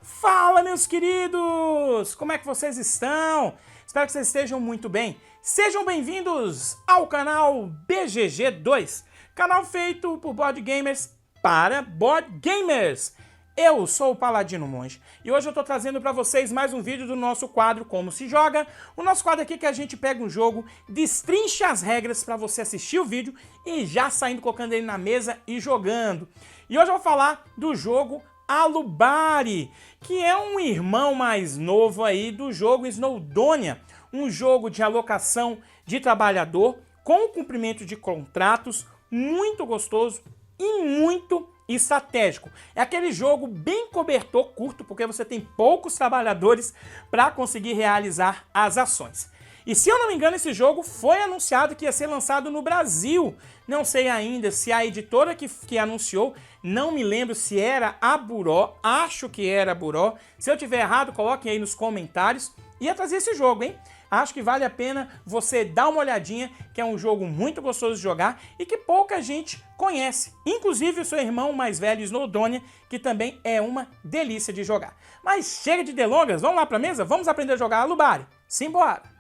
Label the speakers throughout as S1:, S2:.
S1: Fala, meus queridos! Como é que vocês estão? Espero que vocês estejam muito bem. Sejam bem-vindos ao canal BGG2, canal feito por board gamers para board gamers. Eu sou o Paladino Monge e hoje eu estou trazendo para vocês mais um vídeo do nosso quadro Como Se Joga. O nosso quadro aqui que a gente pega um jogo, destrincha as regras para você assistir o vídeo e já saindo colocando ele na mesa e jogando. E hoje eu vou falar do jogo Alubari, que é um irmão mais novo aí do jogo Snowdonia, um jogo de alocação de trabalhador com cumprimento de contratos, muito gostoso e muito estratégico. É aquele jogo bem cobertor curto, porque você tem poucos trabalhadores para conseguir realizar as ações. E se eu não me engano, esse jogo foi anunciado que ia ser lançado no Brasil. Não sei ainda se a editora que anunciou, não me lembro se era a Buró, acho que era a Buró. Se eu tiver errado, coloquem aí nos comentários. Ia trazer esse jogo, hein? Acho que vale a pena você dar uma olhadinha, que é um jogo muito gostoso de jogar e que pouca gente conhece. Inclusive o seu irmão mais velho, Snowdonia, que também é uma delícia de jogar. Mas chega de delongas, vamos lá pra mesa? Vamos aprender a jogar Alubari. Simbora!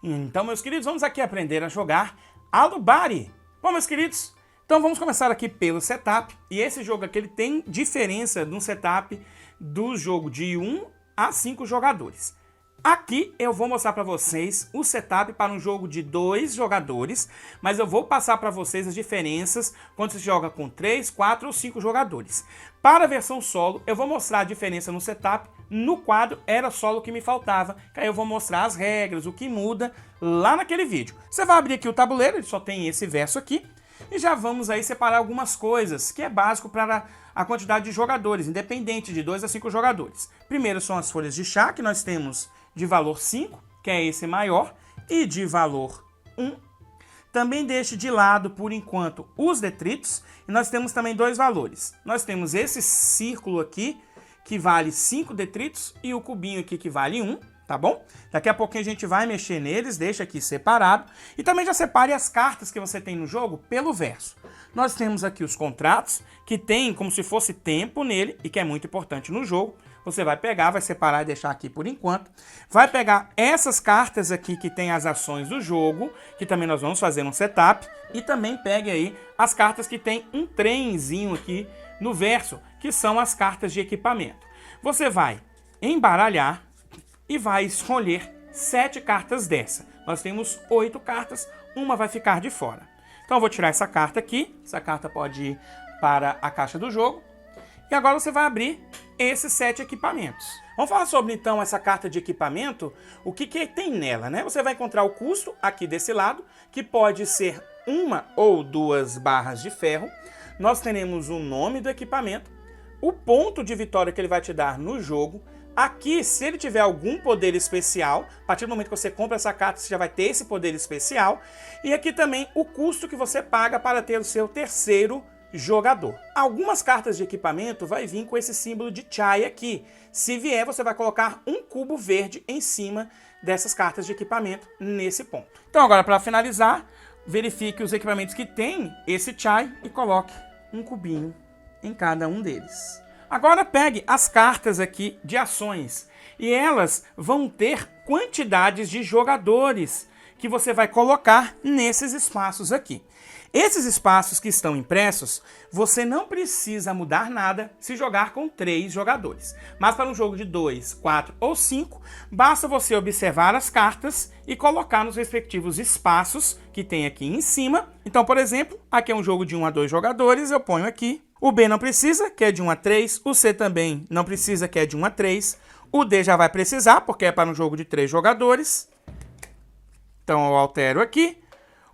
S1: Então, meus queridos, vamos aqui aprender a jogar Alubari. Bom, meus queridos, então vamos começar aqui pelo setup. E esse jogo aqui ele tem diferença no setup do jogo de 1 a 5 jogadores. Aqui eu vou mostrar para vocês o setup para um jogo de 2 jogadores, mas eu vou passar para vocês as diferenças quando se joga com 3, 4 ou 5 jogadores. Para a versão solo, eu vou mostrar a diferença no setup. No quadro era solo que me faltava, que aí eu vou mostrar as regras, o que muda lá naquele vídeo. Você vai abrir aqui o tabuleiro, ele só tem esse verso aqui, e já vamos aí separar algumas coisas, que é básico para a quantidade de jogadores, independente de 2 a 5 jogadores. Primeiro são as folhas de chá, que nós temos de valor 5, que é esse maior, e de valor 1. Também deixe de lado, por enquanto, os detritos, e nós temos também 2 valores. Nós temos esse círculo aqui, que vale 5 detritos, e o cubinho aqui que vale 1, tá bom? Daqui a pouquinho a gente vai mexer neles, deixa aqui separado. E também já separe as cartas que você tem no jogo pelo verso. Nós temos aqui os contratos, que tem como se fosse tempo nele, e que é muito importante no jogo. Você vai pegar, vai separar e deixar aqui por enquanto. Vai pegar essas cartas aqui que tem as ações do jogo, que também nós vamos fazer um setup. E também pegue aí as cartas que tem um trenzinho aqui no verso, que são as cartas de equipamento. Você vai embaralhar e vai escolher 7 cartas dessa. Nós temos 8 cartas, uma vai ficar de fora. Então eu vou tirar essa carta aqui, essa carta pode ir para a caixa do jogo. E agora você vai abrir esses 7 equipamentos. Vamos falar sobre então essa carta de equipamento, o que tem nela, né? Você vai encontrar o custo aqui desse lado, que pode ser 1 ou 2 barras de ferro. Nós teremos o nome do equipamento, o ponto de vitória que ele vai te dar no jogo. Aqui, se ele tiver algum poder especial, a partir do momento que você compra essa carta, você já vai ter esse poder especial. E aqui também o custo que você paga para ter o seu terceiro jogador. Algumas cartas de equipamento vai vir com esse símbolo de chai aqui. Se vier, você vai colocar um cubo verde em cima dessas cartas de equipamento nesse ponto. Então agora, para finalizar, verifique os equipamentos que tem esse chai e coloque um cubinho em cada um deles. Agora pegue as cartas aqui de ações e elas vão ter quantidades de jogadores que você vai colocar nesses espaços aqui. Esses espaços que estão impressos, você não precisa mudar nada se jogar com 3 jogadores. Mas para um jogo de 2, 4 ou 5, basta você observar as cartas e colocar nos respectivos espaços que tem aqui em cima. Então, por exemplo, aqui é um jogo de 1 a 2 jogadores, eu ponho aqui. O B não precisa, que é de 1 a 3. O C também não precisa, que é de 1 a 3. O D já vai precisar, porque é para um jogo de 3 jogadores. Então eu altero aqui.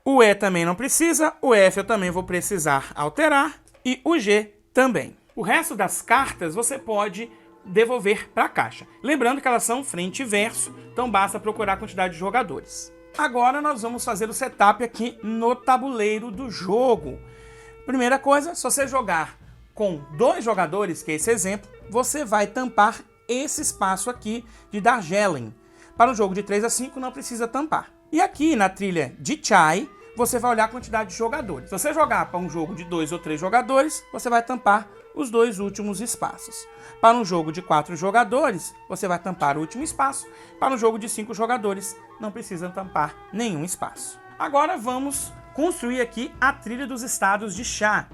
S1: O E também não precisa, o F eu também vou precisar alterar e o G também. O resto das cartas você pode devolver para a caixa. Lembrando que elas são frente e verso, então basta procurar a quantidade de jogadores. Agora nós vamos fazer o setup aqui no tabuleiro do jogo. Primeira coisa, se você jogar com 2 jogadores, que é esse exemplo, você vai tampar esse espaço aqui de Darjeeling. Para um jogo de 3 a 5 não precisa tampar. E aqui na trilha de Chai, você vai olhar a quantidade de jogadores. Se você jogar para um jogo de 2 ou 3 jogadores, você vai tampar os 2 últimos espaços. Para um jogo de 4 jogadores, você vai tampar o último espaço. Para um jogo de 5 jogadores, não precisa tampar nenhum espaço. Agora vamos construir aqui a trilha dos estados de chá.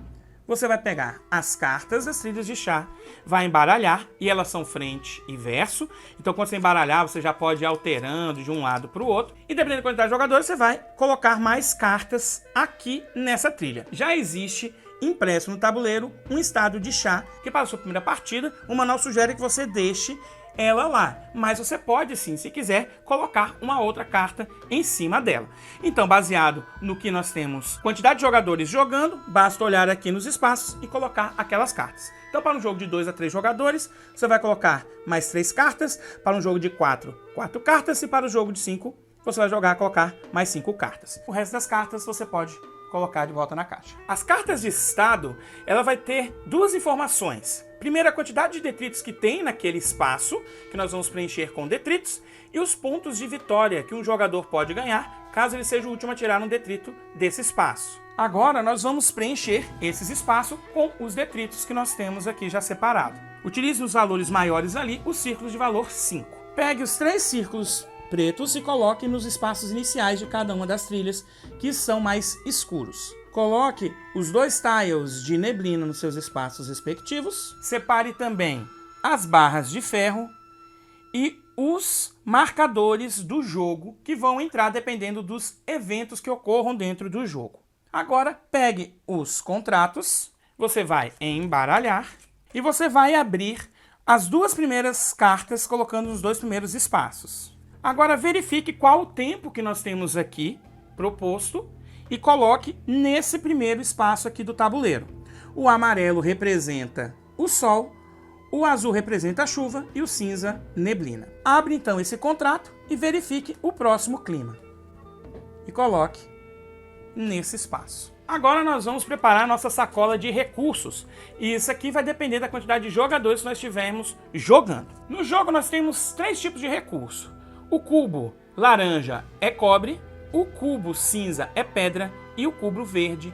S1: Você vai pegar as cartas das trilhas de chá, vai embaralhar, e elas são frente e verso. Então, quando você embaralhar, você já pode ir alterando de um lado para o outro. E dependendo da quantidade de jogadores, você vai colocar mais cartas aqui nessa trilha. Já existe impresso no tabuleiro um estado de chá, que para a sua primeira partida, o manual sugere que você deixe ela lá, mas você pode sim, se quiser, colocar uma outra carta em cima dela. Então, baseado no que nós temos, quantidade de jogadores jogando, basta olhar aqui nos espaços e colocar aquelas cartas. Então, para um jogo de 2 a 3 jogadores, você vai colocar mais 3 cartas, para um jogo de 4 cartas, e para o jogo de 5, você vai colocar mais 5 cartas. O resto das cartas você pode colocar de volta na caixa. As cartas de estado, ela vai ter duas informações. Primeiro, a quantidade de detritos que tem naquele espaço, que nós vamos preencher com detritos, e os pontos de vitória que um jogador pode ganhar, caso ele seja o último a tirar um detrito desse espaço. Agora, nós vamos preencher esses espaços com os detritos que nós temos aqui já separado. Utilize os valores maiores ali, os círculos de valor 5. Pegue os 3 círculos pretos e coloque nos espaços iniciais de cada uma das trilhas, que são mais escuros. Coloque os 2 tiles de neblina nos seus espaços respectivos. Separe também as barras de ferro e os marcadores do jogo que vão entrar dependendo dos eventos que ocorram dentro do jogo. Agora, pegue os contratos, você vai embaralhar e você vai abrir as 2 primeiras cartas colocando nos 2 primeiros espaços. Agora, verifique qual o tempo que nós temos aqui proposto e coloque nesse primeiro espaço aqui do tabuleiro. O amarelo representa o sol, o azul representa a chuva e o cinza, neblina. Abre então esse contrato e verifique o próximo clima. E coloque nesse espaço. Agora nós vamos preparar nossa sacola de recursos. E isso aqui vai depender da quantidade de jogadores que nós estivermos jogando. No jogo nós temos 3 tipos de recurso. O cubo laranja é cobre, o cubo cinza é pedra e o cubo verde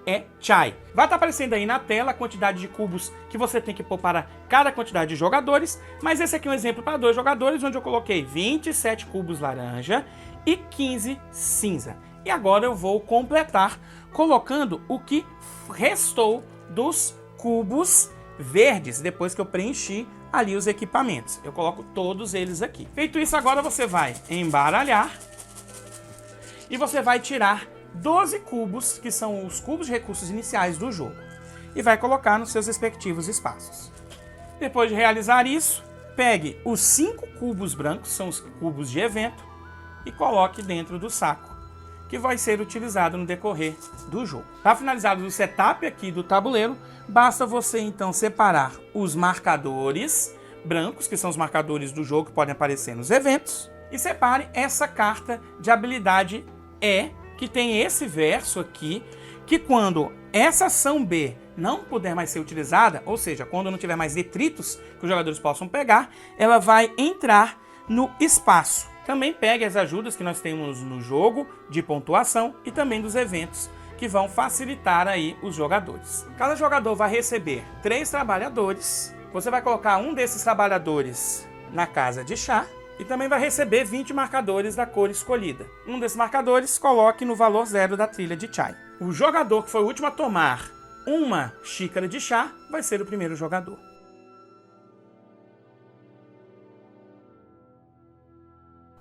S1: é chai. Vai estar aparecendo aí na tela a quantidade de cubos que você tem que pôr para cada quantidade de jogadores, mas esse aqui é um exemplo para 2 jogadores, onde eu coloquei 27 cubos laranja e 15 cinza. E agora eu vou completar colocando o que restou dos cubos verdes, depois que eu preenchi ali os equipamentos. Eu coloco todos eles aqui. Feito isso, agora você vai embaralhar e você vai tirar 12 cubos, que são os cubos de recursos iniciais do jogo, e vai colocar nos seus respectivos espaços. Depois de realizar isso, pegue os 5 cubos brancos, são os cubos de evento, e coloque dentro do saco, que vai ser utilizado no decorrer do jogo. Para finalizar o setup aqui do tabuleiro, basta você então separar os marcadores brancos, que são os marcadores do jogo que podem aparecer nos eventos, e separe essa carta de habilidade E, que tem esse verso aqui, que quando essa ação B não puder mais ser utilizada, ou seja, quando não tiver mais detritos que os jogadores possam pegar, ela vai entrar no espaço. Também pegue as ajudas que nós temos no jogo de pontuação e também dos eventos que vão facilitar aí os jogadores. Cada jogador vai receber 3 trabalhadores. Você vai colocar um desses trabalhadores na casa de chá e também vai receber 20 marcadores da cor escolhida. Um desses marcadores coloque no valor 0 da trilha de chai. O jogador que foi o último a tomar uma xícara de chá vai ser o primeiro jogador.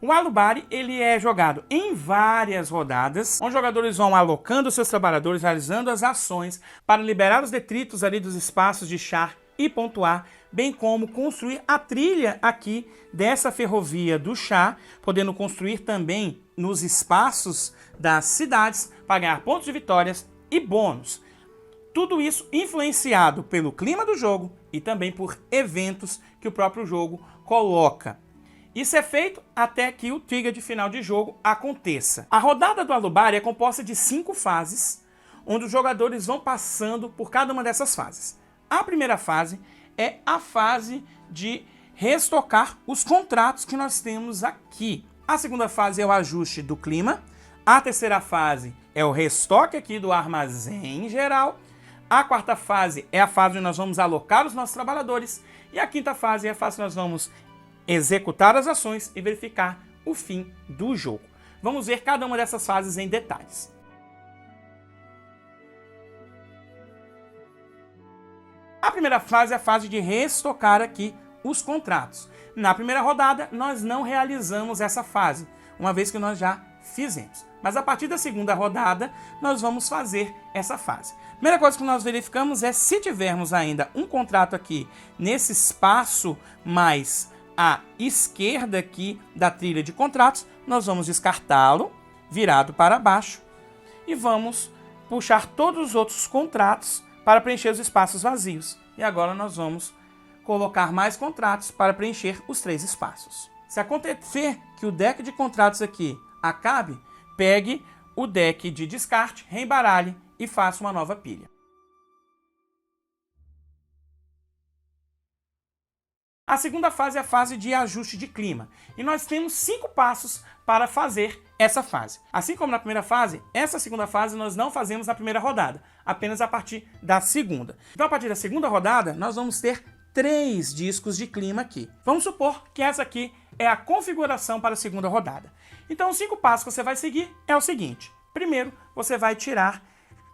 S1: O Alubari, ele é jogado em várias rodadas, onde os jogadores vão alocando seus trabalhadores, realizando as ações para liberar os detritos ali dos espaços de chá e pontuar, bem como construir a trilha aqui dessa ferrovia do chá, podendo construir também nos espaços das cidades para ganhar pontos de vitórias e bônus. Tudo isso influenciado pelo clima do jogo e também por eventos que o próprio jogo coloca. Isso é feito até que o trigger de final de jogo aconteça. A rodada do Alubari é composta de 5 fases, onde os jogadores vão passando por cada uma dessas fases. A primeira fase é a fase de restocar os contratos que nós temos aqui. A segunda fase é o ajuste do clima. A terceira fase é o restoque aqui do armazém geral. A quarta fase é a fase onde nós vamos alocar os nossos trabalhadores. E a quinta fase é a fase que nós vamos executar as ações e verificar o fim do jogo. Vamos ver cada uma dessas fases em detalhes. A primeira fase é a fase de restocar aqui os contratos. Na primeira rodada, nós não realizamos essa fase, uma vez que nós já fizemos. Mas a partir da segunda rodada, nós vamos fazer essa fase. Primeira coisa que nós verificamos é se tivermos ainda um contrato aqui nesse espaço mais à esquerda aqui da trilha de contratos, nós vamos descartá-lo, virado para baixo, e vamos puxar todos os outros contratos para preencher os espaços vazios. E agora nós vamos colocar mais contratos para preencher os 3 espaços. Se acontecer que o deck de contratos aqui acabe, pegue o deck de descarte, reembaralhe e faça uma nova pilha. A segunda fase é a fase de ajuste de clima. E nós temos 5 passos para fazer essa fase. Assim como na primeira fase, essa segunda fase nós não fazemos na primeira rodada, apenas a partir da segunda. Então, a partir da segunda rodada, nós vamos ter 3 discos de clima aqui. Vamos supor que essa aqui é a configuração para a segunda rodada. Então, os 5 passos que você vai seguir é o seguinte. Primeiro, você vai tirar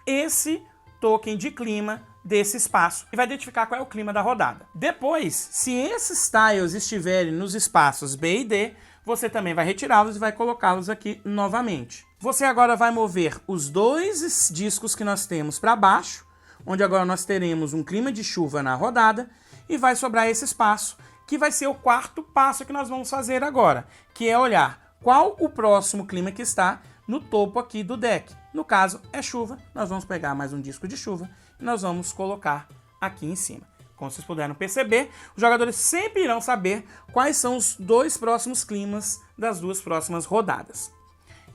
S1: esse token de clima desse espaço e vai identificar qual é o clima da rodada. Depois, se esses tiles estiverem nos espaços B e D, você também vai retirá-los e vai colocá-los aqui novamente. Você agora vai mover os 2 discos que nós temos para baixo, onde agora nós teremos um clima de chuva na rodada, e vai sobrar esse espaço, que vai ser o 4º passo que nós vamos fazer agora, que é olhar qual o próximo clima que está no topo aqui do deck. No caso, é chuva. Nós vamos pegar mais um disco de chuva e nós vamos colocar aqui em cima. Como vocês puderam perceber, os jogadores sempre irão saber quais são os 2 próximos climas das 2 próximas rodadas.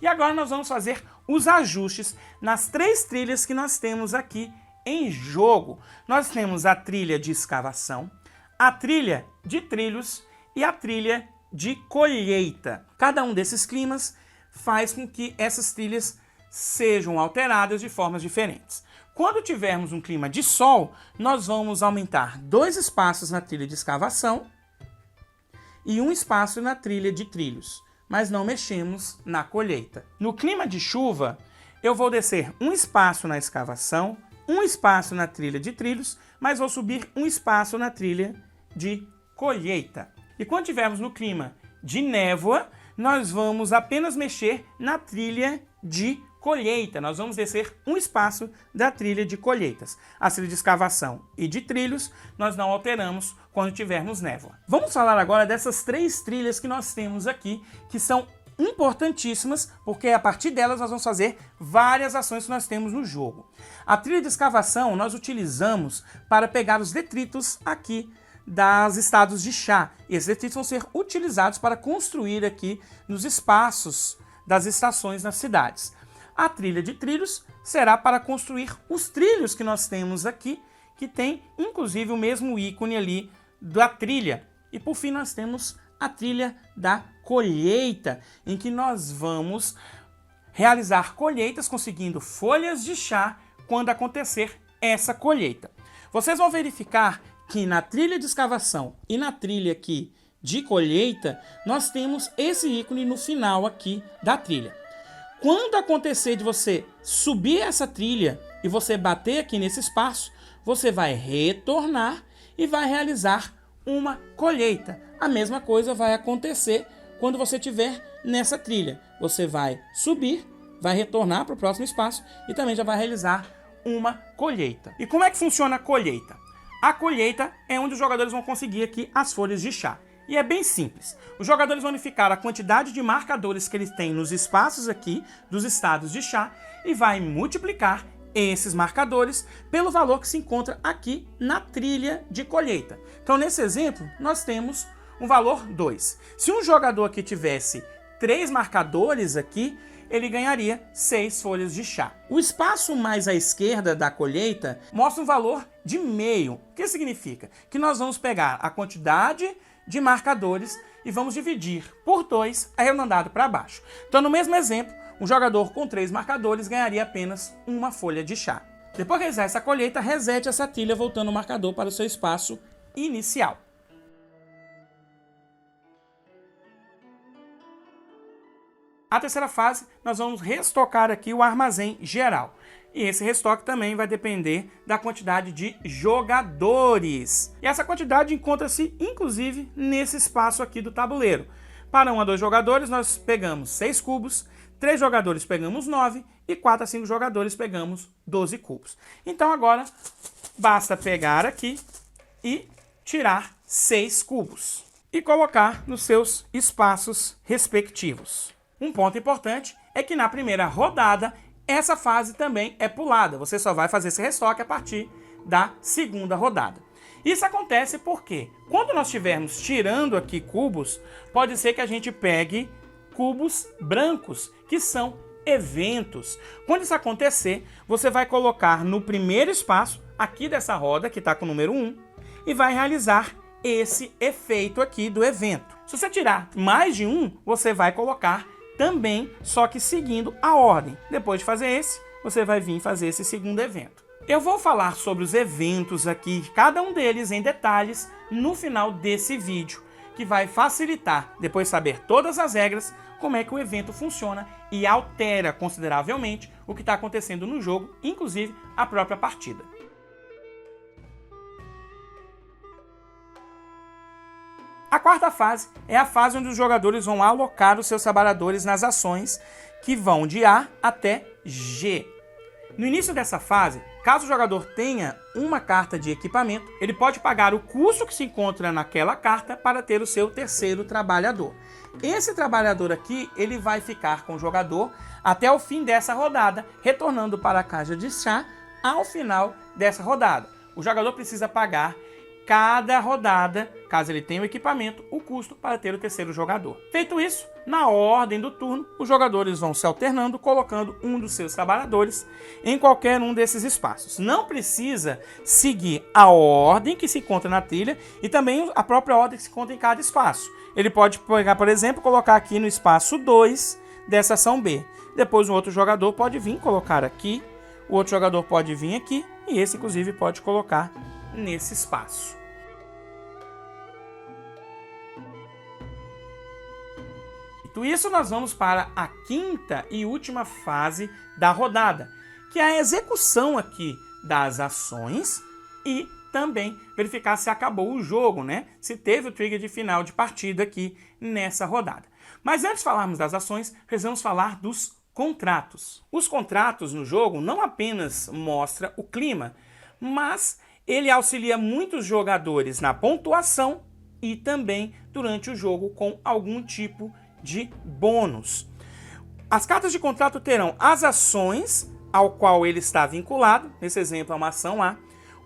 S1: E agora nós vamos fazer os ajustes nas 3 trilhas que nós temos aqui em jogo. Nós temos a trilha de escavação, a trilha de trilhos e a trilha de colheita. Cada um desses climas faz com que essas trilhas sejam alteradas de formas diferentes. Quando tivermos um clima de sol, nós vamos aumentar 2 espaços na trilha de escavação e 1 espaço na trilha de trilhos, mas não mexemos na colheita. No clima de chuva, eu vou descer 1 espaço na escavação, 1 espaço na trilha de trilhos, mas vou subir 1 espaço na trilha de colheita. E quando tivermos no clima de névoa, nós vamos apenas mexer na trilha de colheita. Nós vamos descer 1 espaço da trilha de colheitas. A trilha de escavação e de trilhos nós não alteramos quando tivermos névoa. Vamos falar agora dessas 3 trilhas que nós temos aqui, que são importantíssimas, porque a partir delas nós vamos fazer várias ações que nós temos no jogo. A trilha de escavação nós utilizamos para pegar os detritos aqui das estados de chá. E esses detritos vão ser utilizados para construir aqui nos espaços das estações nas cidades. A trilha de trilhos será para construir os trilhos que nós temos aqui, que tem inclusive o mesmo ícone ali da trilha. E por fim nós temos a trilha da colheita, em que nós vamos realizar colheitas conseguindo folhas de chá quando acontecer essa colheita. Vocês vão verificar que na trilha de escavação e na trilha aqui de colheita, nós temos esse ícone no final aqui da trilha. Quando acontecer de você subir essa trilha e você bater aqui nesse espaço, você vai retornar e vai realizar uma colheita. A mesma coisa vai acontecer quando você estiver nessa trilha. Você vai subir, vai retornar para o próximo espaço e também já vai realizar uma colheita. E como é que funciona a colheita? A colheita é onde os jogadores vão conseguir aqui as folhas de chá. E é bem simples. Os jogadores vão verificar a quantidade de marcadores que eles têm nos espaços aqui dos estados de chá e vai multiplicar esses marcadores pelo valor que se encontra aqui na trilha de colheita. Então, nesse exemplo, nós temos um valor 2. Se um jogador aqui tivesse 3 marcadores aqui, ele ganharia 6 folhas de chá. O espaço mais à esquerda da colheita mostra um valor de meio. O que significa? Que nós vamos pegar a quantidade de marcadores e vamos dividir por 2 arredondado para baixo. Então, no mesmo exemplo, um jogador com 3 marcadores ganharia apenas uma folha de chá. Depois de realizar essa colheita, resete essa trilha voltando o marcador para o seu espaço inicial. A terceira fase, nós vamos restocar aqui o armazém geral. E esse restoque também vai depender da quantidade de jogadores. E essa quantidade encontra-se, inclusive, nesse espaço aqui do tabuleiro. Para 1 a 2 jogadores, nós pegamos 6 cubos, 3 jogadores pegamos 9 e 4 a 5 jogadores pegamos 12 cubos. Então agora, basta pegar aqui e tirar 6 cubos e colocar nos seus espaços respectivos. Um ponto importante é que na primeira rodada, essa fase também é pulada. Você só vai fazer esse restoque a partir da segunda rodada. Isso acontece porque, quando nós estivermos tirando aqui cubos, pode ser que a gente pegue cubos brancos, que são eventos. Quando isso acontecer, você vai colocar no primeiro espaço, aqui dessa roda, que está com o número 1, e vai realizar esse efeito aqui do evento. Se você tirar mais de um, você vai colocar também, só que seguindo a ordem. Depois de fazer esse, você vai vir fazer esse segundo evento. Eu vou falar sobre os eventos aqui, cada um deles em detalhes, no final desse vídeo, que vai facilitar, depois de saber todas as regras, como é que o evento funciona e altera consideravelmente o que está acontecendo no jogo, inclusive a própria partida. A quarta fase é a fase onde os jogadores vão alocar os seus trabalhadores nas ações que vão de A até G. No início dessa fase, caso o jogador tenha uma carta de equipamento, ele pode pagar o custo que se encontra naquela carta para ter o seu terceiro trabalhador. Esse trabalhador aqui, ele vai ficar com o jogador até o fim dessa rodada, retornando para a caixa de chá ao final dessa rodada. O jogador precisa pagar cada rodada, caso ele tenha o equipamento, o custo para ter o terceiro jogador. Feito isso, na ordem do turno, os jogadores vão se alternando, colocando um dos seus trabalhadores em qualquer um desses espaços. Não precisa seguir a ordem que se encontra na trilha e também a própria ordem que se encontra em cada espaço. Ele pode pegar, por exemplo, colocar aqui no espaço 2 dessa ação B. Depois um outro jogador pode vir colocar aqui, o outro jogador pode vir aqui e esse, inclusive, pode colocar nesse espaço. Dito isso, nós vamos para a quinta e última fase da rodada, que é a execução aqui das ações e também verificar se acabou o jogo, né? Se teve o trigger de final de partida aqui nessa rodada. Mas antes de falarmos das ações, precisamos falar dos contratos. Os contratos no jogo não apenas mostram o clima, mas ele auxilia muitos jogadores na pontuação e também durante o jogo com algum tipo de bônus. As cartas de contrato terão as ações ao qual ele está vinculado, nesse exemplo é uma ação A,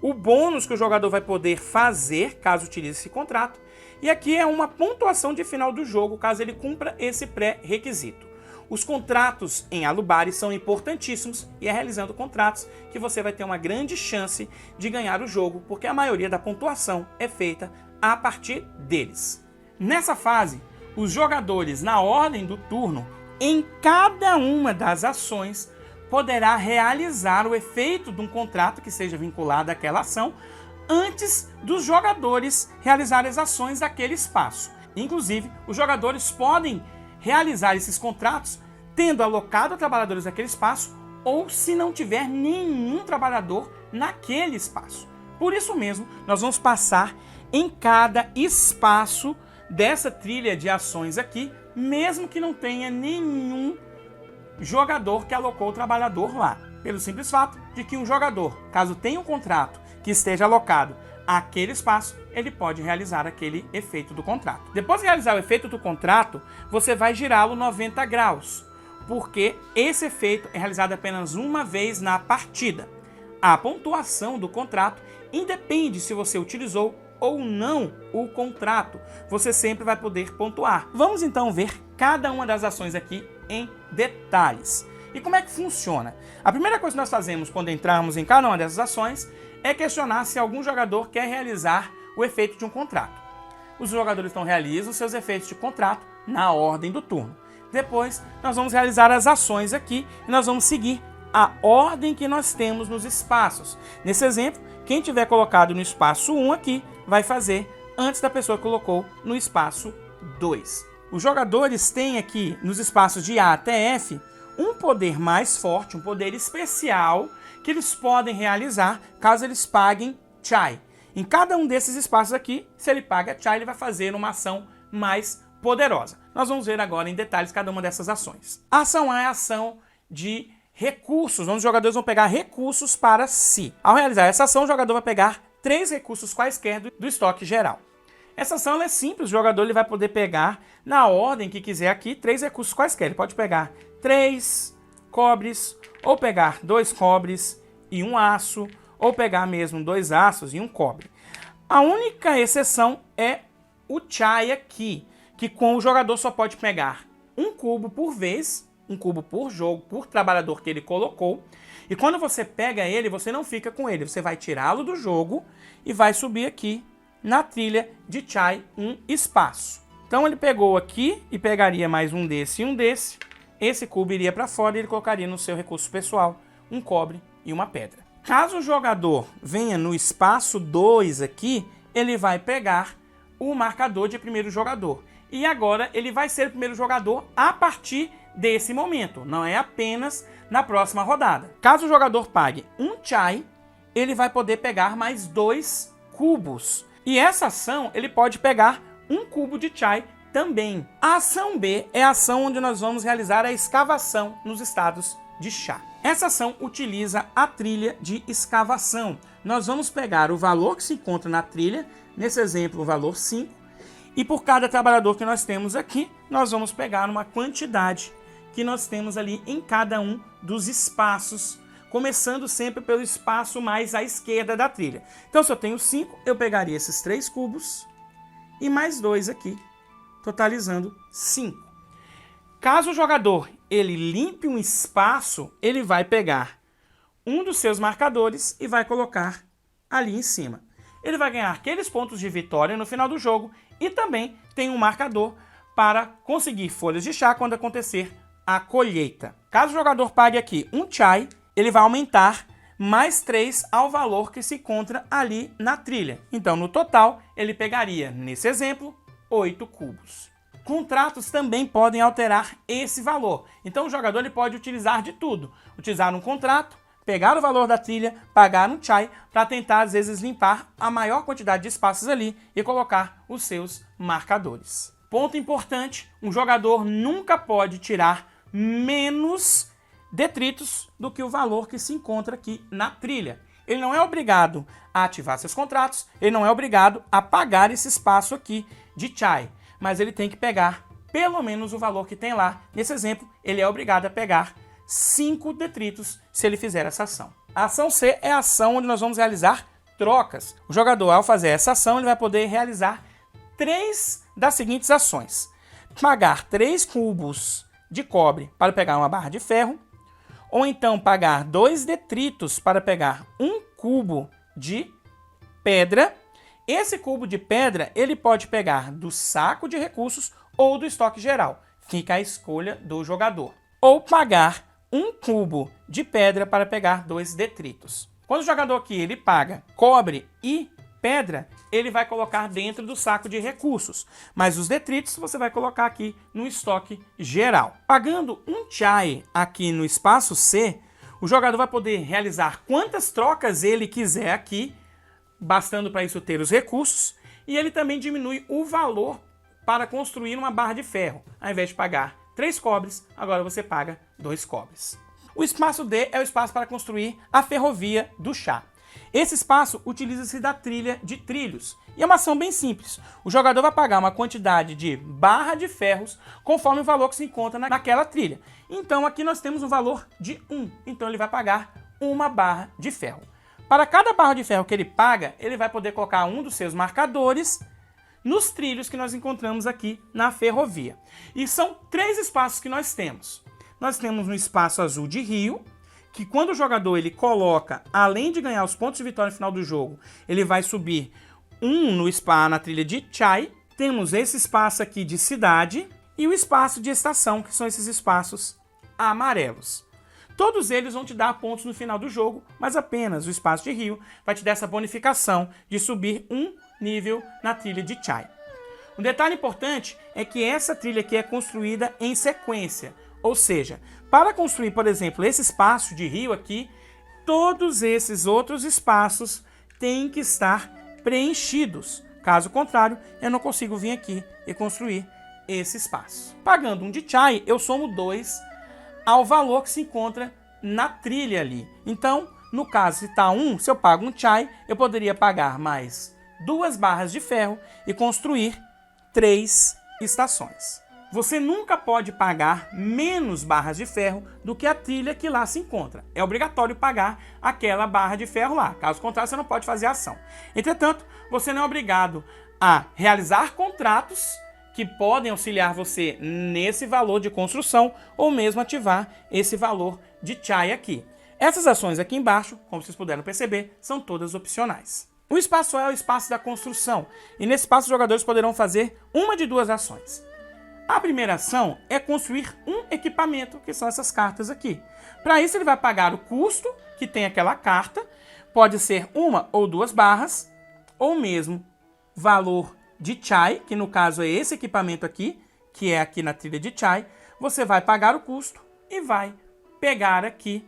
S1: o bônus que o jogador vai poder fazer caso utilize esse contrato, e aqui é uma pontuação de final do jogo caso ele cumpra esse pré-requisito. Os contratos em Alubari são importantíssimos e é realizando contratos que você vai ter uma grande chance de ganhar o jogo, porque a maioria da pontuação é feita a partir deles. Nessa fase, os jogadores, na ordem do turno, em cada uma das ações, poderá realizar o efeito de um contrato que seja vinculado àquela ação antes dos jogadores realizarem as ações daquele espaço. Inclusive, os jogadores podem realizar esses contratos tendo alocado trabalhadores daquele espaço ou se não tiver nenhum trabalhador naquele espaço. Por isso mesmo, nós vamos passar em cada espaço dessa trilha de ações aqui, mesmo que não tenha nenhum jogador que alocou o trabalhador lá. Pelo simples fato de que um jogador, caso tenha um contrato que esteja alocado àquele espaço, ele pode realizar aquele efeito do contrato. Depois de realizar o efeito do contrato, você vai girá-lo 90 graus, porque esse efeito é realizado apenas uma vez na partida. A pontuação do contrato independe se você utilizou ou não o contrato, você sempre vai poder pontuar. Vamos então ver cada uma das ações aqui em detalhes. E como é que funciona? A primeira coisa que nós fazemos quando entrarmos em cada uma dessas ações é questionar se algum jogador quer realizar o efeito de um contrato. os jogadores então realizam seus efeitos de contrato na ordem do turno. Depois, nós vamos realizar as ações aqui e nós vamos seguir a ordem que nós temos nos espaços. Nesse exemplo, quem tiver colocado no espaço 1 aqui, vai fazer antes da pessoa que colocou no espaço 2. Os jogadores têm aqui, nos espaços de A até F, um poder mais forte, um poder especial, que eles podem realizar caso eles paguem Chai. Em cada um desses espaços aqui, se ele paga Chai, ele vai fazer uma ação mais poderosa. Nós vamos ver agora em detalhes cada uma dessas ações. A ação A é a ação de recursos, onde os jogadores vão pegar recursos para si. Ao realizar essa ação, o jogador vai pegar 3 recursos quaisquer do estoque geral. Essa ação é simples, o jogador ele vai poder pegar, na ordem que quiser aqui, 3 recursos quaisquer. Ele pode pegar 3 cobres, ou pegar 2 cobres e 1 aço, ou pegar mesmo 2 aços e 1 cobre. A única exceção é o Chai aqui, que com o jogador só pode pegar 1 cubo por vez, 1 cubo por jogo, por trabalhador que ele colocou. E quando você pega ele, você não fica com ele. Você vai tirá-lo do jogo e vai subir aqui na trilha de Chai um espaço. Então ele pegou aqui e pegaria mais um desse e um desse. Esse cubo iria para fora e ele colocaria no seu recurso pessoal 1 cobre e 1 pedra. Caso o jogador venha no espaço 2 aqui, ele vai pegar o marcador de primeiro jogador. E agora ele vai ser o primeiro jogador a partir desse momento, não é apenas na próxima rodada. Caso o jogador pague 1 Chai, ele vai poder pegar mais 2 cubos. E essa ação ele pode pegar 1 cubo de Chai também. A ação B é a ação onde nós vamos realizar a escavação nos estados de chá. Essa ação utiliza a trilha de escavação. Nós vamos pegar o valor que se encontra na trilha, nesse exemplo o valor 5, e por cada trabalhador que nós temos aqui, nós vamos pegar uma quantidade que nós temos ali em cada um dos espaços, começando sempre pelo espaço mais à esquerda da trilha. Então, se eu tenho 5, eu pegaria esses 3 cubos e mais 2 aqui, totalizando 5. Caso o jogador ele limpe um espaço, ele vai pegar um dos seus marcadores e vai colocar ali em cima. Ele vai ganhar aqueles pontos de vitória no final do jogo e também tem um marcador para conseguir folhas de chá quando acontecer a colheita. Caso o jogador pague aqui 1 Chai, ele vai aumentar mais 3 ao valor que se encontra ali na trilha. Então, no total, ele pegaria, nesse exemplo, 8 cubos. Contratos também podem alterar esse valor. Então, o jogador ele pode utilizar de tudo. Utilizar um contrato, pegar o valor da trilha, pagar um Chai, para tentar, às vezes, limpar a maior quantidade de espaços ali e colocar os seus marcadores. Ponto importante, um jogador nunca pode tirar menos detritos do que o valor que se encontra aqui na trilha. Ele não é obrigado a ativar seus contratos, ele não é obrigado a pagar esse espaço aqui de Chai, mas ele tem que pegar pelo menos o valor que tem lá. Nesse exemplo, ele é obrigado a pegar 5 detritos se ele fizer essa ação. A ação C é a ação onde nós vamos realizar trocas. O jogador, ao fazer essa ação, ele vai poder realizar 3 das seguintes ações. Pagar 3 cubos de cobre para pegar uma barra de ferro, ou então pagar 2 detritos para pegar 1 cubo de pedra. Esse cubo de pedra ele pode pegar do saco de recursos ou do estoque geral. Fica a escolha do jogador. Ou pagar 1 cubo de pedra para pegar 2 detritos. Quando o jogador aqui ele paga cobre e pedra, ele vai colocar dentro do saco de recursos. Mas os detritos você vai colocar aqui no estoque geral. Pagando 1 Chai aqui no espaço C, o jogador vai poder realizar quantas trocas ele quiser aqui, bastando para isso ter os recursos, e ele também diminui o valor para construir uma barra de ferro. Ao invés de pagar 3 cobres, agora você paga 2 cobres. O espaço D é o espaço para construir a ferrovia do chá. Esse espaço utiliza-se da trilha de trilhos. E é uma ação bem simples. O jogador vai pagar uma quantidade de barra de ferros conforme o valor que se encontra naquela trilha. Então aqui nós temos um valor de 1. Então ele vai pagar 1 barra de ferro. Para cada barra de ferro que ele paga, ele vai poder colocar um dos seus marcadores nos trilhos que nós encontramos aqui na ferrovia. E são 3 espaços que nós temos. Nós temos um espaço azul de rio, que quando o jogador ele coloca, além de ganhar os pontos de vitória no final do jogo, ele vai subir 1 no spa na trilha de Chai, temos esse espaço aqui de cidade e o espaço de estação, que são esses espaços amarelos. Todos eles vão te dar pontos no final do jogo, mas apenas o espaço de rio vai te dar essa bonificação de subir um nível na trilha de Chai. Um detalhe importante é que essa trilha aqui é construída em sequência, ou seja, para construir, por exemplo, esse espaço de rio aqui, todos esses outros espaços têm que estar preenchidos. Caso contrário, eu não consigo vir aqui e construir esse espaço. Pagando um de Chai, eu somo 2 ao valor que se encontra na trilha ali. Então, no caso, se está 1, se eu pago um Chai, eu poderia pagar mais 2 barras de ferro e construir 3 estações. Você nunca pode pagar menos barras de ferro do que a trilha que lá se encontra. É obrigatório pagar aquela barra de ferro lá. Caso contrário, você não pode fazer a ação. Entretanto, você não é obrigado a realizar contratos que podem auxiliar você nesse valor de construção ou mesmo ativar esse valor de Chai aqui. Essas ações aqui embaixo, como vocês puderam perceber, são todas opcionais. O espaço é o espaço da construção e nesse espaço os jogadores poderão fazer uma de 2 ações. A primeira ação é construir um equipamento, que são essas cartas aqui. Para isso ele vai pagar o custo que tem aquela carta, pode ser 1 ou 2 barras, ou mesmo valor de Chai, que no caso é esse equipamento aqui, que é aqui na trilha de Chai. Você vai pagar o custo e vai pegar aqui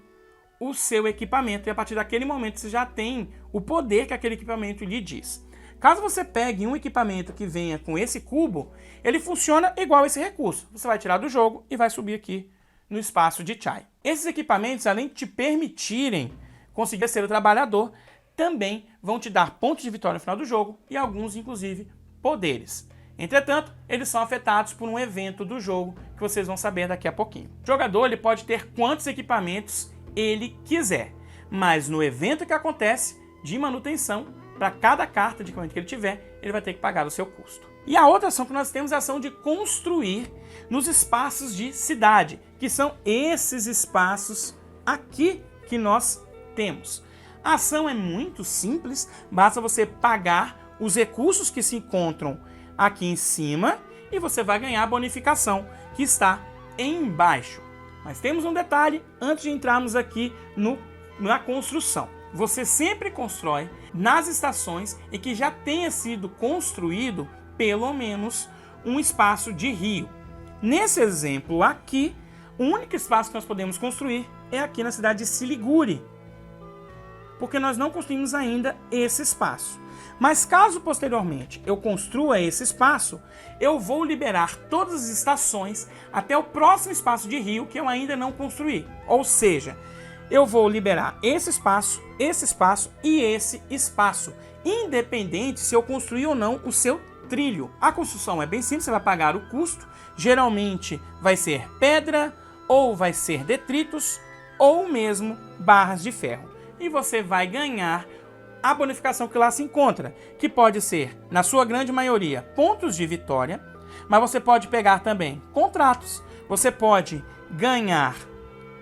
S1: o seu equipamento, e a partir daquele momento você já tem o poder que aquele equipamento lhe diz. Caso você pegue um equipamento que venha com esse cubo, ele funciona igual a esse recurso. Você vai tirar do jogo e vai subir aqui no espaço de Chai. Esses equipamentos, além de te permitirem conseguir ser o trabalhador, também vão te dar pontos de vitória no final do jogo e alguns, inclusive, poderes. Entretanto, eles são afetados por um evento do jogo que vocês vão saber daqui a pouquinho. O jogador ele pode ter quantos equipamentos ele quiser, mas no evento que acontece de manutenção, para cada carta de equipamento que ele tiver, ele vai ter que pagar o seu custo. E a outra ação que nós temos é a ação de construir nos espaços de cidade, que são esses espaços aqui que nós temos. A ação é muito simples, basta você pagar os recursos que se encontram aqui em cima e você vai ganhar a bonificação que está embaixo. Mas temos um detalhe antes de entrarmos aqui na construção. Você sempre constrói nas estações em que já tenha sido construído pelo menos um espaço de rio. Nesse exemplo aqui, o único espaço que nós podemos construir é aqui na cidade de Siliguri, porque nós não construímos ainda esse espaço. Mas caso posteriormente eu construa esse espaço, eu vou liberar todas as estações até o próximo espaço de rio que eu ainda não construí. Ou seja, eu vou liberar esse espaço e esse espaço, independente se eu construir ou não o seu trilho. A construção é bem simples, você vai pagar o custo, geralmente vai ser pedra, ou vai ser detritos, ou mesmo barras de ferro. E você vai ganhar a bonificação que lá se encontra, que pode ser, na sua grande maioria, pontos de vitória, mas você pode pegar também contratos, você pode ganhar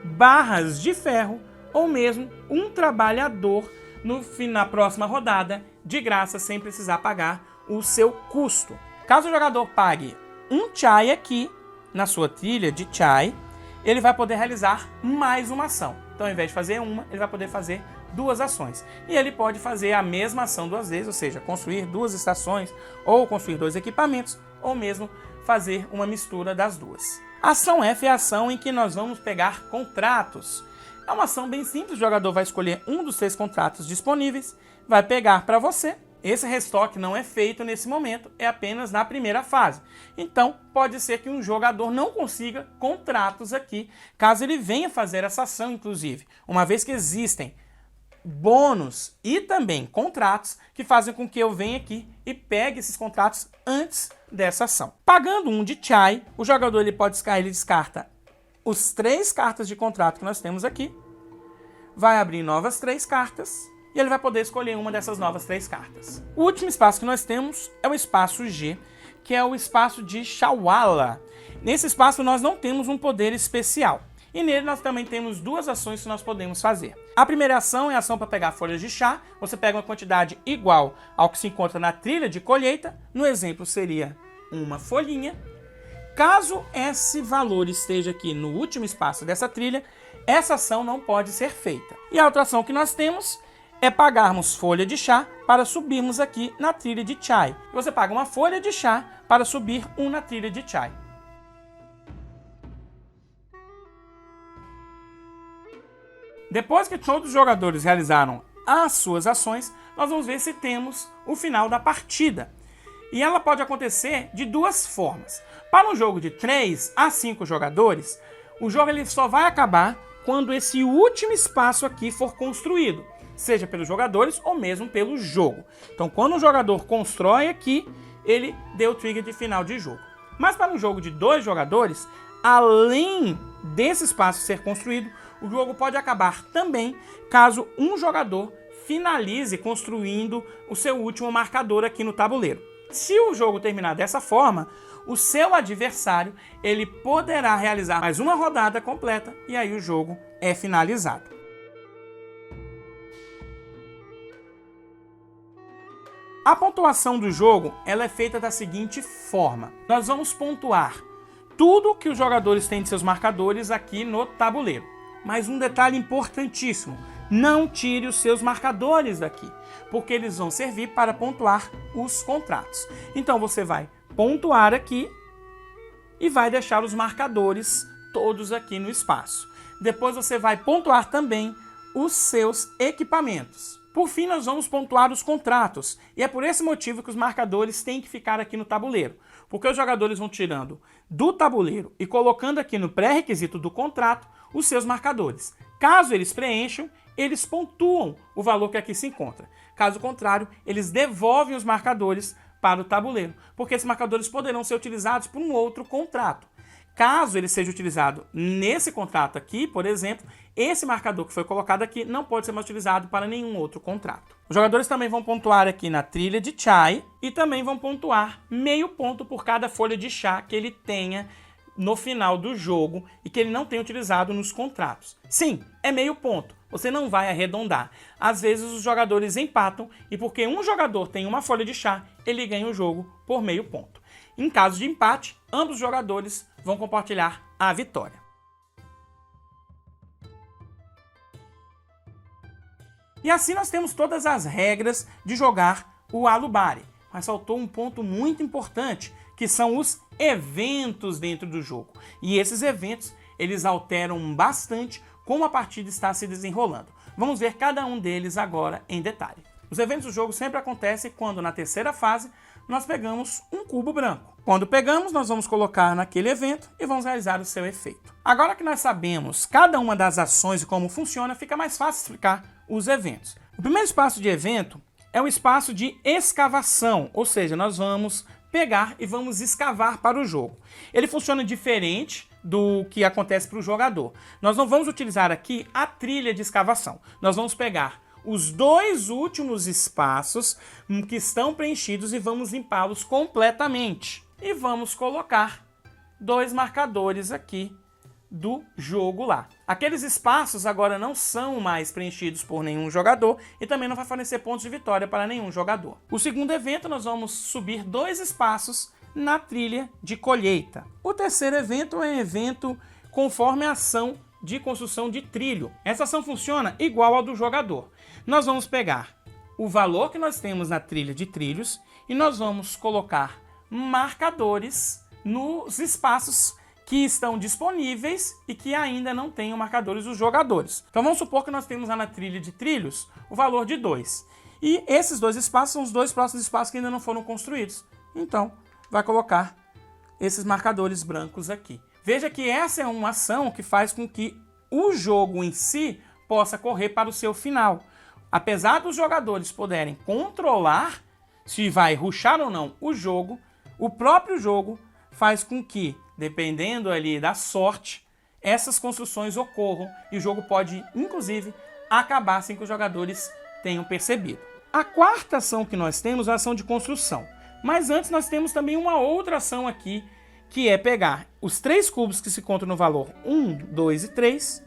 S1: barras de ferro ou mesmo um trabalhador na próxima rodada de graça sem precisar pagar o seu custo. Caso o jogador pague um Chai aqui na sua trilha de Chai, ele vai poder realizar mais uma ação. Então, ao invés de fazer uma, ele vai poder fazer 2 ações. E ele pode fazer a mesma ação 2 vezes, ou seja, construir 2 estações ou construir 2 equipamentos ou mesmo fazer uma mistura das 2. A ação F é a ação em que nós vamos pegar contratos. É uma ação bem simples, o jogador vai escolher um dos 3 contratos disponíveis, vai pegar para você. Esse restock não é feito nesse momento, é apenas na primeira fase. Então, pode ser que um jogador não consiga contratos aqui, caso ele venha fazer essa ação, inclusive. Uma vez que existem bônus e também contratos que fazem com que eu venha aqui e pegue esses contratos antes dessa ação. Pagando um de Chai, o jogador ele descarta os 3 cartas de contrato que nós temos aqui, vai abrir novas 3 cartas e ele vai poder escolher uma dessas novas 3 cartas. O último espaço que nós temos é o espaço G, que é o espaço de Shawala. Nesse espaço nós não temos um poder especial. e nele nós também temos duas ações que nós podemos fazer. A primeira ação é a ação para pegar folhas de chá. Você pega uma quantidade igual ao que se encontra na trilha de colheita. No exemplo seria uma folhinha. Caso esse valor esteja aqui no último espaço dessa trilha, essa ação não pode ser feita. E a outra ação que nós temos é pagarmos folha de chá para subirmos aqui na trilha de chai. Você paga uma folha de chá para subir na trilha de chai. Depois que todos os jogadores realizaram as suas ações, nós vamos ver se temos o final da partida. E ela pode acontecer de duas formas. Para um jogo de 3 a 5 jogadores, o jogo ele só vai acabar quando esse último espaço aqui for construído, seja pelos jogadores ou mesmo pelo jogo. Então, quando o jogador constrói aqui, ele deu o trigger de final de jogo. Mas para um jogo de 2 jogadores, além desse espaço ser construído, o jogo pode acabar também caso um jogador finalize construindo o seu último marcador aqui no tabuleiro. Se o jogo terminar dessa forma, o seu adversário ele poderá realizar mais uma rodada completa e aí o jogo é finalizado. A pontuação do jogo ela é feita da seguinte forma. Nós vamos pontuar tudo que os jogadores têm de seus marcadores aqui no tabuleiro. Mas um detalhe importantíssimo, não tire os seus marcadores daqui, porque eles vão servir para pontuar os contratos. Então você vai pontuar aqui e vai deixar os marcadores todos aqui no espaço. Depois você vai pontuar também os seus equipamentos. Por fim, nós vamos pontuar os contratos, e é por esse motivo que os marcadores têm que ficar aqui no tabuleiro, porque os jogadores vão tirando do tabuleiro e colocando aqui no pré-requisito do contrato os seus marcadores. Caso eles preencham, eles pontuam o valor que aqui se encontra. Caso contrário, eles devolvem os marcadores para o tabuleiro, porque esses marcadores poderão ser utilizados por um outro contrato. Caso ele seja utilizado nesse contrato aqui, por exemplo, esse marcador que foi colocado aqui não pode ser mais utilizado para nenhum outro contrato. Os jogadores também vão pontuar aqui na trilha de chai e também vão pontuar meio ponto por cada folha de chá que ele tenha no final do jogo e que ele não tenha utilizado nos contratos. Sim, é meio ponto. Você não vai arredondar. Às vezes os jogadores empatam e porque um jogador tem uma folha de chá, ele ganha o jogo por meio ponto. Em caso de empate, ambos os jogadores vão compartilhar a vitória. E assim nós temos todas as regras de jogar o Alubari. Mas faltou um ponto muito importante, que são os eventos dentro do jogo. E esses eventos, eles alteram bastante como a partida está se desenrolando. Vamos ver cada um deles agora em detalhe. Os eventos do jogo sempre acontecem quando na terceira fase nós pegamos um cubo branco. Quando pegamos, nós vamos colocar naquele evento e vamos realizar o seu efeito. Agora que nós sabemos cada uma das ações e como funciona, fica mais fácil explicar os eventos. O primeiro espaço de evento é o espaço de escavação, ou seja, nós vamos pegar e vamos escavar para o jogo. Ele funciona diferente do que acontece para o jogador. Nós não vamos utilizar aqui a trilha de escavação. Nós vamos pegar os 2 últimos espaços que estão preenchidos e vamos limpá-los completamente. E vamos colocar 2 marcadores aqui do jogo lá. Aqueles espaços agora não são mais preenchidos por nenhum jogador e também não vai fornecer pontos de vitória para nenhum jogador. O segundo evento nós vamos subir 2 espaços na trilha de colheita. O terceiro evento é um evento conforme a ação de construção de trilho. Essa ação funciona igual ao do jogador. Nós vamos pegar o valor que nós temos na trilha de trilhos e nós vamos colocar marcadores nos espaços que estão disponíveis e que ainda não tenham marcadores dos jogadores. Então vamos supor que nós temos lá na trilha de trilhos o valor de 2. E esses 2 espaços são os 2 próximos espaços que ainda não foram construídos. Então vai colocar esses marcadores brancos aqui. Veja que essa é uma ação que faz com que o jogo em si possa correr para o seu final. Apesar dos jogadores poderem controlar se vai rushar ou não o jogo, o próprio jogo faz com que, dependendo ali da sorte, essas construções ocorram e o jogo pode, inclusive, acabar sem que os jogadores tenham percebido. A quarta ação que nós temos é a ação de construção. Mas antes nós temos também uma outra ação aqui que é pegar os 3 cubos que se contam no valor 1, 2 e 3,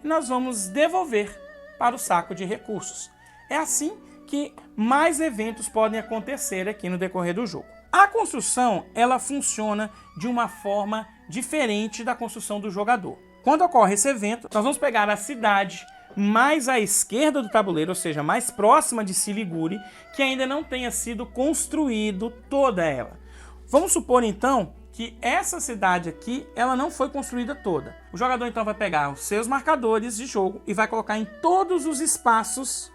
S1: e nós vamos devolver para o saco de recursos. É assim que mais eventos podem acontecer aqui no decorrer do jogo. A construção, ela funciona de uma forma diferente da construção do jogador. Quando ocorre esse evento, nós vamos pegar a cidade mais à esquerda do tabuleiro, ou seja, mais próxima de Siliguri, que ainda não tenha sido construído toda ela. Vamos supor então que essa cidade aqui, ela não foi construída toda. O jogador então vai pegar os seus marcadores de jogo e vai colocar em todos os espaços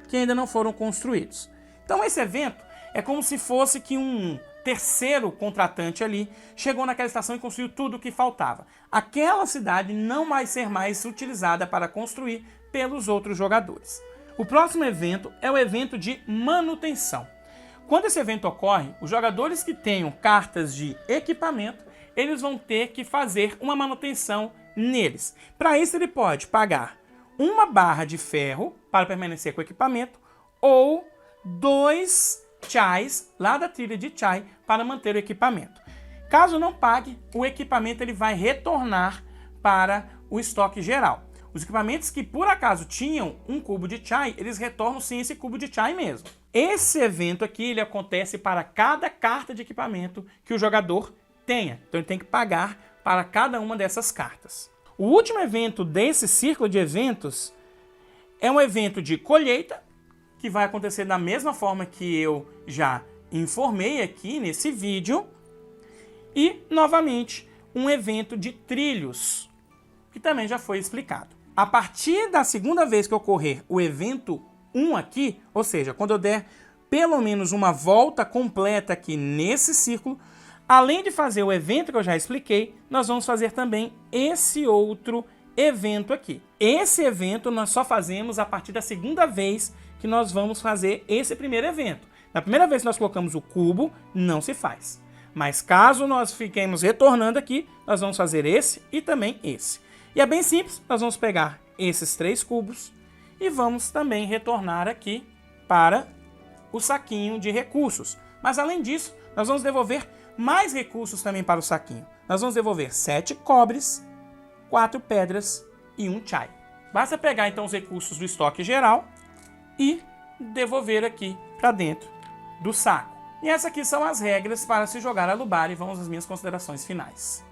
S1: que ainda não foram construídos. Então esse evento é como se fosse que um terceiro contratante ali chegou naquela estação e construiu tudo o que faltava. Aquela cidade não vai ser mais utilizada para construir pelos outros jogadores. O próximo evento é o evento de manutenção. Quando esse evento ocorre, os jogadores que tenham cartas de equipamento, eles vão ter que fazer uma manutenção neles. Para isso ele pode pagar uma barra de ferro para permanecer com o equipamento ou 2 chais lá da trilha de chai para manter o equipamento. Caso não pague, o equipamento ele vai retornar para o estoque geral. Os equipamentos que por acaso tinham um cubo de chai, eles retornam sim esse cubo de chai mesmo. Esse evento aqui ele acontece para cada carta de equipamento que o jogador tenha. Então ele tem que pagar para cada uma dessas cartas. O último evento desse círculo de eventos é um evento de colheita, que vai acontecer da mesma forma que eu já informei aqui nesse vídeo. E, novamente, um evento de trilhos, que também já foi explicado. A partir da segunda vez que ocorrer o evento 1 aqui, ou seja, quando eu der pelo menos uma volta completa aqui nesse círculo, além de fazer o evento que eu já expliquei, nós vamos fazer também esse outro evento aqui. Esse evento nós só fazemos a partir da segunda vez que nós vamos fazer esse primeiro evento. Na primeira vez que nós colocamos o cubo, não se faz. Mas caso nós fiquemos retornando aqui, nós vamos fazer esse e também esse. E é bem simples, nós vamos pegar esses 3 cubos e vamos também retornar aqui para o saquinho de recursos. Mas além disso, nós vamos devolver mais recursos também para o saquinho. Nós vamos devolver 7 cobres, 4 pedras e 1 chai. Basta pegar então os recursos do estoque geral e devolver aqui para dentro do saco. E essas aqui são as regras para se jogar Alubari. Vamos às minhas considerações finais.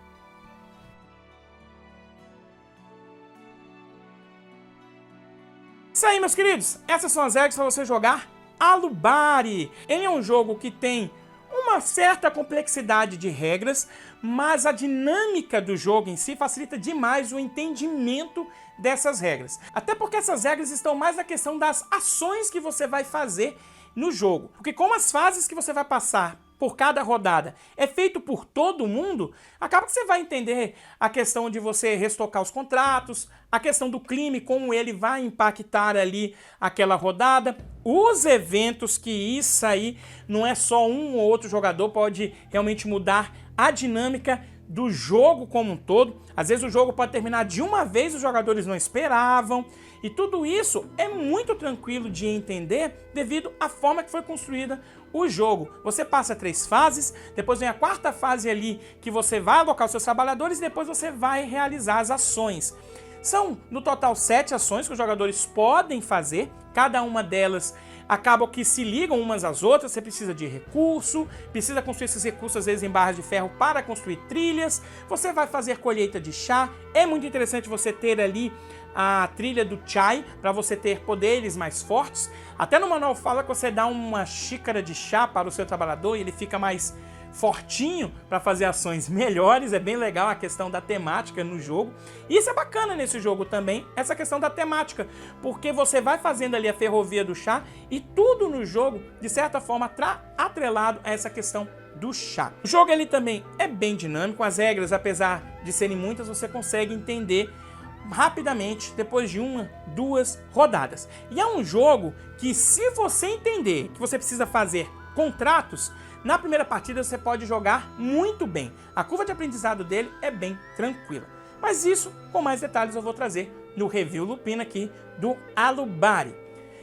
S1: Isso aí, meus queridos. Essas são as regras para você jogar Alubari. Ele é um jogo que tem uma certa complexidade de regras, mas a dinâmica do jogo em si facilita demais o entendimento dessas regras. Até porque essas regras estão mais na questão das ações que você vai fazer no jogo. Porque como as fases que você vai passar por cada rodada é feito por todo mundo, acaba que você vai entender a questão de você restocar os contratos, a questão do clima, como ele vai impactar ali aquela rodada, os eventos, que isso aí não é só um ou outro jogador, pode realmente mudar a dinâmica do jogo como um todo. Às vezes o jogo pode terminar de uma vez, os jogadores não esperavam, e tudo isso é muito tranquilo de entender devido à forma que foi construída o jogo. Você passa 3 fases, depois vem a 4ª fase ali que você vai alocar os seus trabalhadores e depois você vai realizar as ações. São, no total, 7 ações que os jogadores podem fazer, cada uma delas acabam que se ligam umas às outras. Você precisa de recurso, precisa construir esses recursos às vezes em barras de ferro para construir trilhas, você vai fazer colheita de chá. É muito interessante você ter ali a trilha do chai para você ter poderes mais fortes. Até no manual fala que você dá uma xícara de chá para o seu trabalhador e ele fica mais fortinho para fazer ações melhores. É bem legal a questão da temática no jogo. E isso é bacana nesse jogo também, essa questão da temática, porque você vai fazendo ali a ferrovia do chá e tudo no jogo, de certa forma, atrelado a essa questão do chá. O jogo ele também é bem dinâmico, as regras, apesar de serem muitas, você consegue entender rapidamente depois de 1, 2 rodadas. E é um jogo que, se você entender que você precisa fazer contratos, na primeira partida você pode jogar muito bem. A curva de aprendizado dele é bem tranquila. Mas isso, com mais detalhes, eu vou trazer no Review Lupina aqui do Alubari.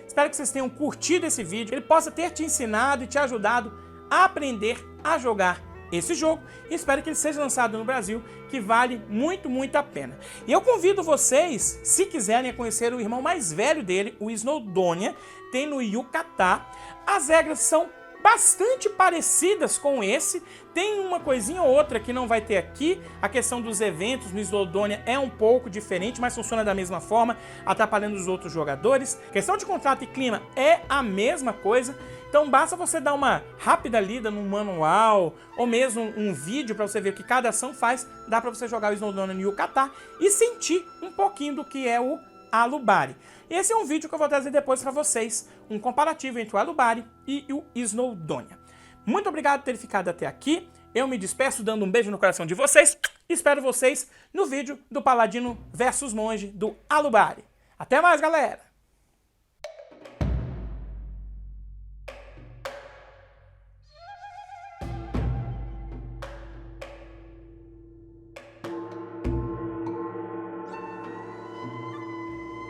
S1: Espero que vocês tenham curtido esse vídeo, ele possa ter te ensinado e te ajudado a aprender a jogar esse jogo e espero que ele seja lançado no Brasil, que vale muito, muito a pena. E eu convido vocês, se quiserem, a conhecer o irmão mais velho dele, o Snowdonia, tem no Yucatá. As regras são bastante parecidas com esse, tem uma coisinha ou outra que não vai ter aqui, a questão dos eventos no Snowdonia é um pouco diferente, mas funciona da mesma forma, atrapalhando os outros jogadores. Questão de contrato e clima é a mesma coisa, então basta você dar uma rápida lida no manual, ou mesmo um vídeo para você ver o que cada ação faz, dá para você jogar o Snowdonia no Yucatá e sentir um pouquinho do que é o Alubari. Esse é um vídeo que eu vou trazer depois para vocês, um comparativo entre o Alubari e o Snowdonia. Muito obrigado por ter ficado até aqui, eu me despeço dando um beijo no coração de vocês, espero vocês no vídeo do Paladino versus Monge do Alubari. Até mais, galera!